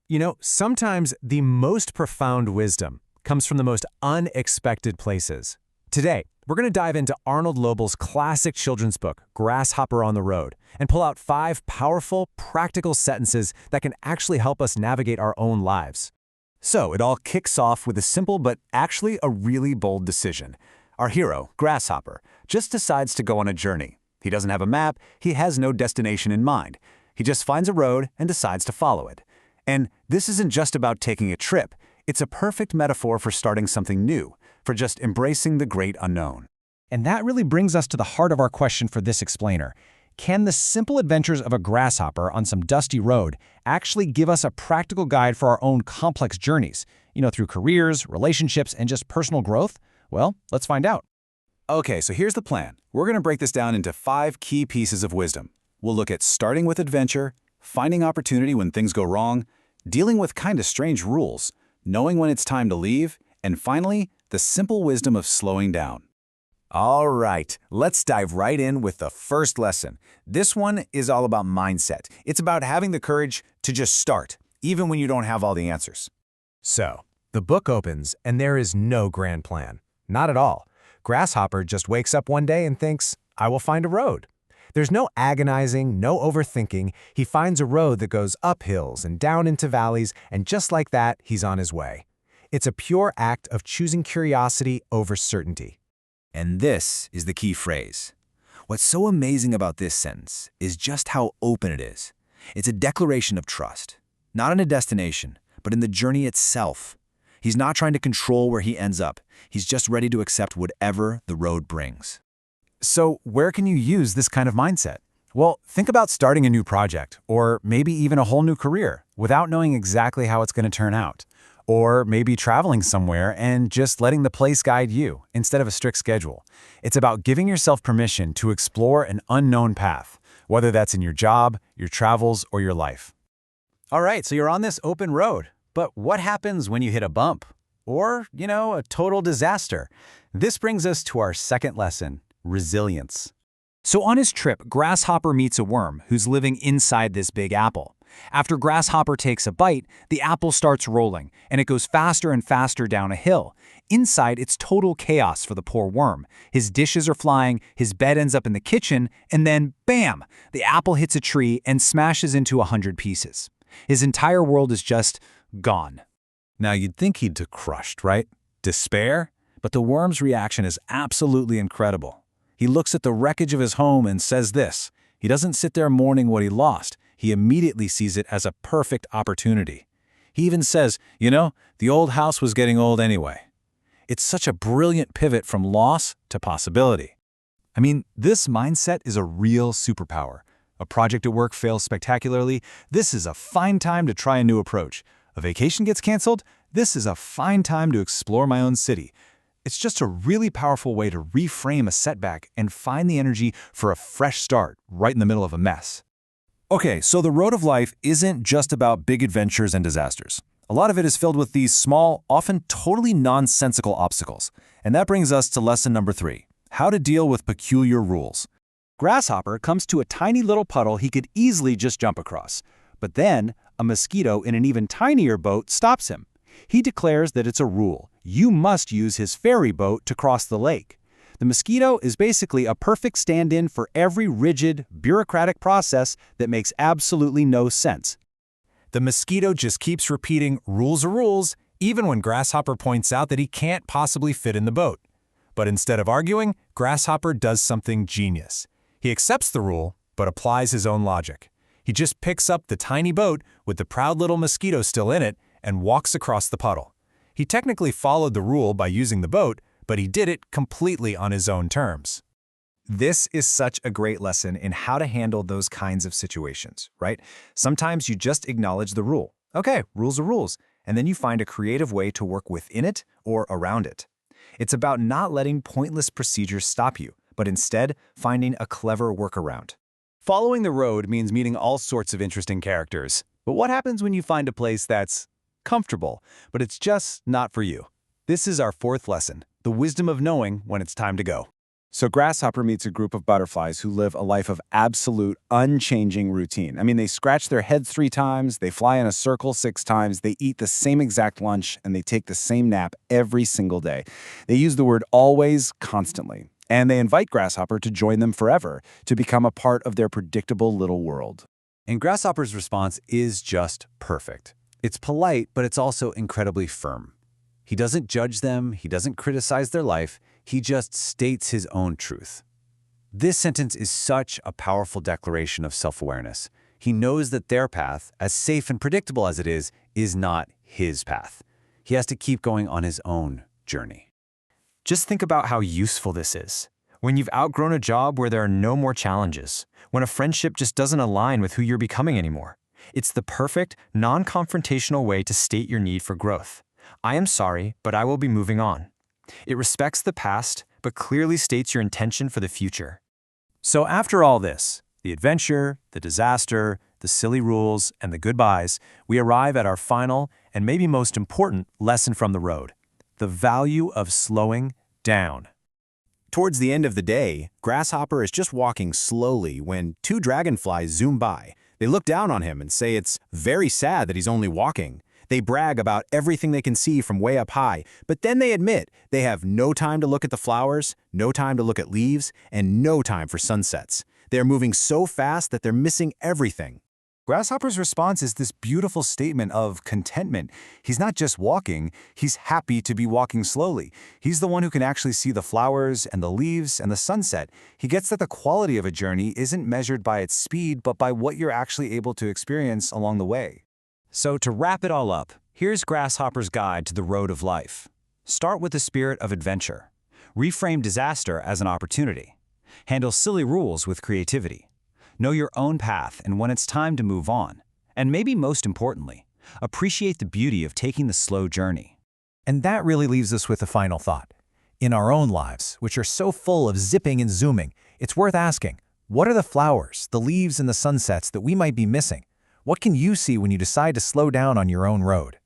You know, sometimes the most profound wisdom comes from the most unexpected places. Today, we're going to dive into Arnold Lobel's classic children's book, Grasshopper on the Road, and pull out 5 powerful, practical sentences that can actually help us navigate our own lives. So, it all kicks off with a simple but actually a really bold decision. Our hero, Grasshopper, just decides to go on a journey. He doesn't have a map, he has no destination in mind. He just finds a road and decides to follow it. And this isn't just about taking a trip. It's a perfect metaphor for starting something new, for just embracing the great unknown. And that really brings us to the heart of our question for this explainer. Can the simple adventures of a grasshopper on some dusty road actually give us a practical guide for our own complex journeys, through careers, relationships, and just personal growth? Well, let's find out. Okay, so here's the plan. We're going to break this down into 5 key pieces of wisdom. We'll look at starting with adventure, finding opportunity when things go wrong, dealing with kind of strange rules, knowing when it's time to leave, and finally, the simple wisdom of slowing down. All right, let's dive right in with the first lesson. This one is all about mindset. It's about having the courage to just start, even when you don't have all the answers. So, the book opens and there is no grand plan. Not at all. Grasshopper just wakes up one day and thinks, I will find a road. There's no agonizing, no overthinking. He finds a road that goes up hills and down into valleys, and just like that, he's on his way. It's a pure act of choosing curiosity over certainty. And this is the key phrase. What's so amazing about this sentence is just how open it is. It's a declaration of trust, not in a destination, but in the journey itself. He's not trying to control where he ends up. He's just ready to accept whatever the road brings. So, where can you use this kind of mindset? Well, think about starting a new project, or maybe even a whole new career, without knowing exactly how it's going to turn out. Or maybe traveling somewhere and just letting the place guide you, instead of a strict schedule. It's about giving yourself permission to explore an unknown path, whether that's in your job, your travels, or your life. All right, so you're on this open road. But what happens when you hit a bump? Or, a total disaster? This brings us to our second lesson. Resilience. So on his trip, Grasshopper meets a worm who's living inside this big apple. After Grasshopper takes a bite, the apple starts rolling, and it goes faster and faster down a hill. Inside, it's total chaos for the poor worm. His dishes are flying, his bed ends up in the kitchen, and then, bam! The apple hits a tree and smashes into 100 pieces. His entire world is just gone. Now, you'd think he'd be crushed, right? Despair? But the worm's reaction is absolutely incredible. He looks at the wreckage of his home and says this. He doesn't sit there mourning what he lost. He immediately sees it as a perfect opportunity. He even says, the old house was getting old anyway. It's such a brilliant pivot from loss to possibility. I mean, this mindset is a real superpower. A project at work fails spectacularly. This is a fine time to try a new approach. A vacation gets canceled. This is a fine time to explore my own city. It's just a really powerful way to reframe a setback and find the energy for a fresh start right in the middle of a mess. Okay, so the road of life isn't just about big adventures and disasters. A lot of it is filled with these small, often totally nonsensical obstacles. And that brings us to lesson number 3, how to deal with peculiar rules. Grasshopper comes to a tiny little puddle he could easily just jump across. But then, a mosquito in an even tinier boat stops him. He declares that it's a rule. You must use his ferry boat to cross the lake. The mosquito is basically a perfect stand-in for every rigid, bureaucratic process that makes absolutely no sense. The mosquito just keeps repeating, rules are rules, even when Grasshopper points out that he can't possibly fit in the boat. But instead of arguing, Grasshopper does something genius. He accepts the rule, but applies his own logic. He just picks up the tiny boat with the proud little mosquito still in it and walks across the puddle. He technically followed the rule by using the boat, but he did it completely on his own terms. This is such a great lesson in how to handle those kinds of situations, right? Sometimes you just acknowledge the rule. Okay, rules are rules, and then you find a creative way to work within it or around it. It's about not letting pointless procedures stop you, but instead finding a clever workaround. Following the road means meeting all sorts of interesting characters. But what happens when you find a place that's comfortable, but it's just not for you? This is our 4th lesson, the wisdom of knowing when it's time to go. So Grasshopper meets a group of butterflies who live a life of absolute, unchanging routine. I mean, they scratch their head 3 times, they fly in a circle 6 times, they eat the same exact lunch, and they take the same nap every single day. They use the word always constantly, and they invite Grasshopper to join them forever, to become a part of their predictable little world. And Grasshopper's response is just perfect. It's polite, but it's also incredibly firm. He doesn't judge them, he doesn't criticize their life, he just states his own truth. This sentence is such a powerful declaration of self-awareness. He knows that their path, as safe and predictable as it is not his path. He has to keep going on his own journey. Just think about how useful this is. When you've outgrown a job where there are no more challenges, when a friendship just doesn't align with who you're becoming anymore. It's the perfect, non-confrontational way to state your need for growth. I am sorry, but I will be moving on. It respects the past, but clearly states your intention for the future. So after all this, the adventure, the disaster, the silly rules, and the goodbyes, we arrive at our final and maybe most important lesson from the road: the value of slowing down. Towards the end of the day, Grasshopper is just walking slowly when 2 dragonflies zoom by. They look down on him and say it's very sad that he's only walking. They brag about everything they can see from way up high, but then they admit they have no time to look at the flowers, no time to look at leaves, and no time for sunsets. They're moving so fast that they're missing everything. Grasshopper's response is this beautiful statement of contentment. He's not just walking, he's happy to be walking slowly. He's the one who can actually see the flowers and the leaves and the sunset. He gets that the quality of a journey isn't measured by its speed, but by what you're actually able to experience along the way. So to wrap it all up, here's Grasshopper's guide to the road of life. Start with the spirit of adventure. Reframe disaster as an opportunity. Handle silly rules with creativity. Know your own path and when it's time to move on. And maybe most importantly, appreciate the beauty of taking the slow journey. And that really leaves us with a final thought. In our own lives, which are so full of zipping and zooming, it's worth asking, what are the flowers, the leaves, and the sunsets that we might be missing? What can you see when you decide to slow down on your own road?